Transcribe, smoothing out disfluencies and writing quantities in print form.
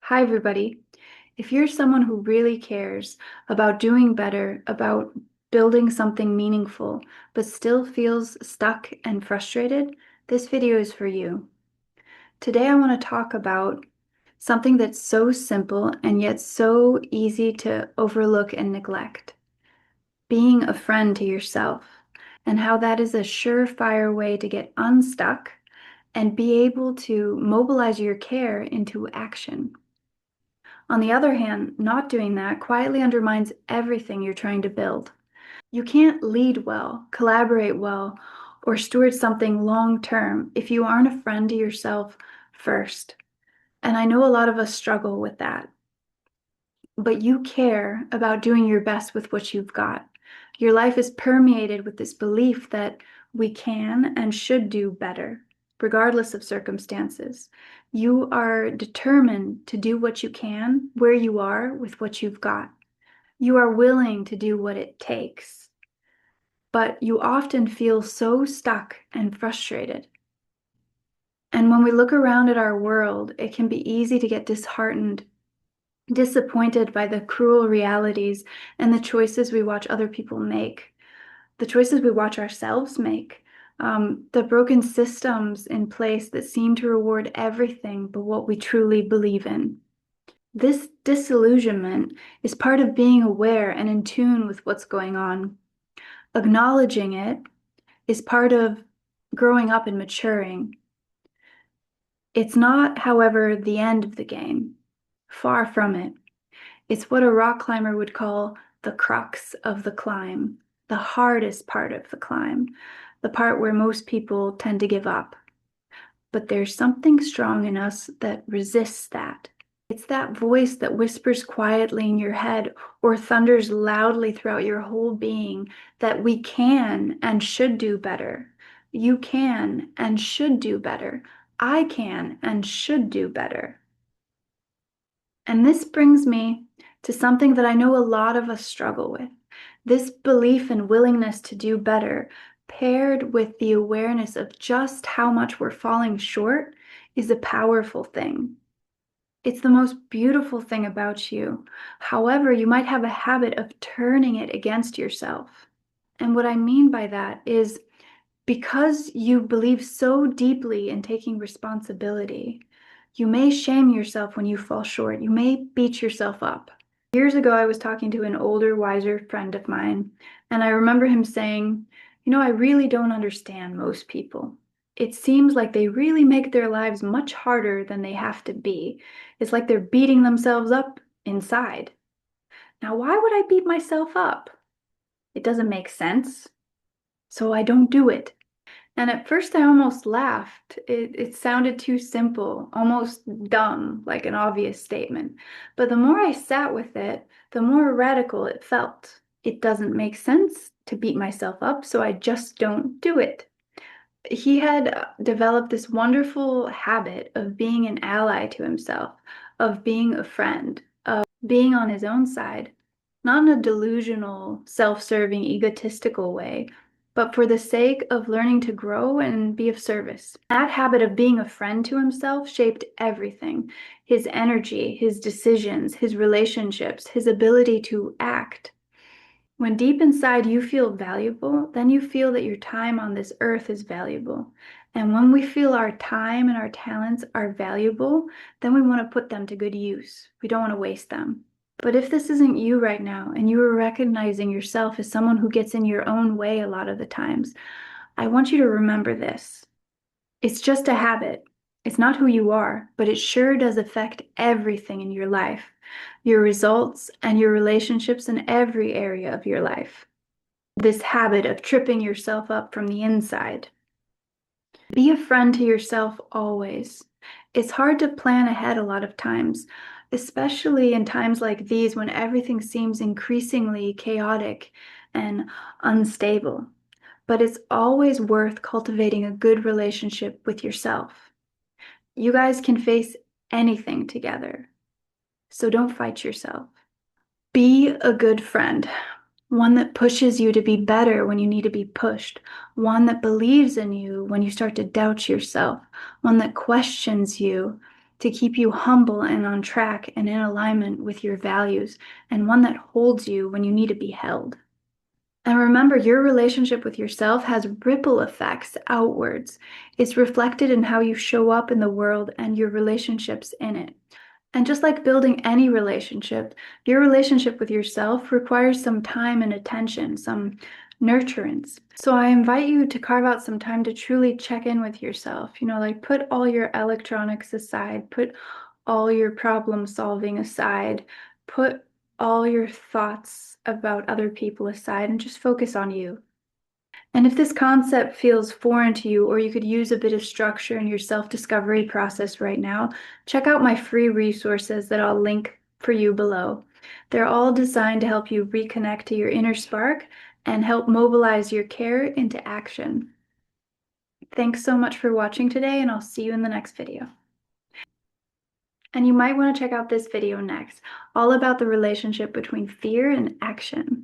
Hi, everybody. If you're someone who really cares about doing better, about building something meaningful, but still feels stuck and frustrated, this video is for you. Today, I want to talk about something that's so simple and yet so easy to overlook and neglect: being a friend to yourself, and how that is a surefire way to get unstuck and be able to mobilize your care into action. On the other hand, not doing that quietly undermines everything you're trying to build. You can't lead well, collaborate well, or steward something long term if you aren't a friend to yourself first. And I know a lot of us struggle with that, but you care about doing your best with what you've got. Your life is permeated with this belief that we can and should do better, regardless of circumstances. You are determined to do what you can, where you are, with what you've got. You are willing to do what it takes, but you often feel so stuck and frustrated. And when we look around at our world, it can be easy to get disheartened, disappointed by the cruel realities and the choices we watch other people make, the choices we watch ourselves make, the broken systems in place that seem to reward everything but what we truly believe in. This disillusionment is part of being aware and in tune with what's going on. Acknowledging it is part of growing up and maturing. It's not, however, the end of the game. Far from it. It's what a rock climber would call the crux of the climb, the hardest part of the climb, the part where most people tend to give up. But there's something strong in us that resists that. It's that voice that whispers quietly in your head or thunders loudly throughout your whole being that we can and should do better. You can and should do better. I can and should do better. And this brings me to something that I know a lot of us struggle with. This belief and willingness to do better, paired with the awareness of just how much we're falling short, is a powerful thing. It's the most beautiful thing about you. However, you might have a habit of turning it against yourself. And what I mean by that is because you believe so deeply in taking responsibility, you may shame yourself when you fall short. You may beat yourself up. Years ago, I was talking to an older, wiser friend of mine, and I remember him saying, I really don't understand most people. It seems like they really make their lives much harder than they have to be. It's like they're beating themselves up inside. Now, why would I beat myself up? It doesn't make sense, so I don't do it. And at first I almost laughed. It sounded too simple, almost dumb, like an obvious statement. But the more I sat with it, the more radical it felt. It doesn't make sense to beat myself up, so I just don't do it. He had developed this wonderful habit of being an ally to himself, of being a friend, of being on his own side, not in a delusional, self-serving, egotistical way, but for the sake of learning to grow and be of service. That habit of being a friend to himself shaped everything: his energy, his decisions, his relationships, his ability to act. When deep inside you feel valuable, then you feel that your time on this earth is valuable. And when we feel our time and our talents are valuable, then we want to put them to good use. We don't want to waste them. But if this isn't you right now, and you are recognizing yourself as someone who gets in your own way a lot of the times, I want you to remember this. It's just a habit. It's not who you are, but it sure does affect everything in your life, your results and your relationships in every area of your life. This habit of tripping yourself up from the inside. Be a friend to yourself always. It's hard to plan ahead a lot of times, especially in times like these when everything seems increasingly chaotic and unstable. But it's always worth cultivating a good relationship with yourself. You guys can face anything together, so don't fight yourself. Be a good friend, one that pushes you to be better when you need to be pushed, one that believes in you when you start to doubt yourself, one that questions you to keep you humble and on track and in alignment with your values, and one that holds you when you need to be held. And remember, your relationship with yourself has ripple effects outwards. It's reflected in how you show up in the world and your relationships in it. And just like building any relationship, your relationship with yourself requires some time and attention, some nurturance. So I invite you to carve out some time to truly check in with yourself. Like put all your electronics aside, put all your problem solving aside, put all your thoughts about other people aside, and just focus on you. And if this concept feels foreign to you, or you could use a bit of structure in your self-discovery process right now, check out my free resources that I'll link for you below. They're all designed to help you reconnect to your inner spark and help mobilize your care into action. Thanks so much for watching today, and I'll see you in the next video. And you might want to check out this video next, all about the relationship between fear and action.